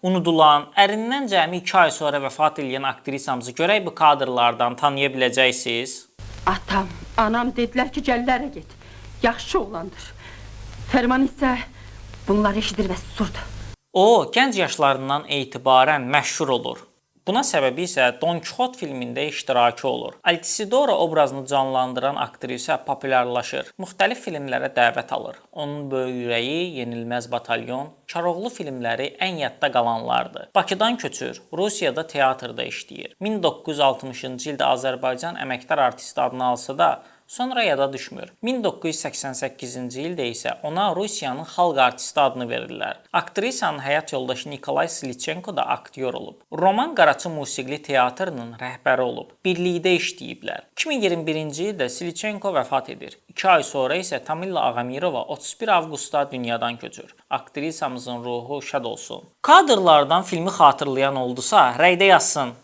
Unudulan, ərindən cəmi 2 ay sonra vəfat edən aktrisamızı görək bu kadrlardan tanıya biləcəksiniz. Atam, anam dedilər ki, gəllərə get. Yaxşı oğlandır. Fərman isə bunları eşidir və susurdu. O, gənc yaşlarından etibarən məşhur olur. Buna səbəbi isə Don Kixot filmində iştirakı olur. Altisidora obrazını canlandıran aktrisa populyarlaşır. Müxtəlif filmlərə dəvət alır. Onun Böyük ürəyi, Yenilməz batalyon, Koroğlu filmləri ən yadda qalanlardır. Bakıdan köçür, Rusiyada teatrda işləyir. 1960-cı ildə Azərbaycan əməkdar artisti adını alsa da, sonra yada düşmür. 1988-ci ildə isə ona Rusiyanın xalq artisti adını verirlər. Aktrisanın həyat yoldaşı Nikolay Slichenko da aktyor olub. Roman Qaraçı Musiqili Teatrının rəhbəri olub. Birlikdə işləyiblər. 2021-ci ildə Slichenko vəfat edir. 2 ay sonra isə Tamila Ağamirova 31 avqustda dünyadan köçür. Aktrisamızın ruhu şad olsun. Kadrlardan filmi xatırlayan oldusa, rəydə yazsın.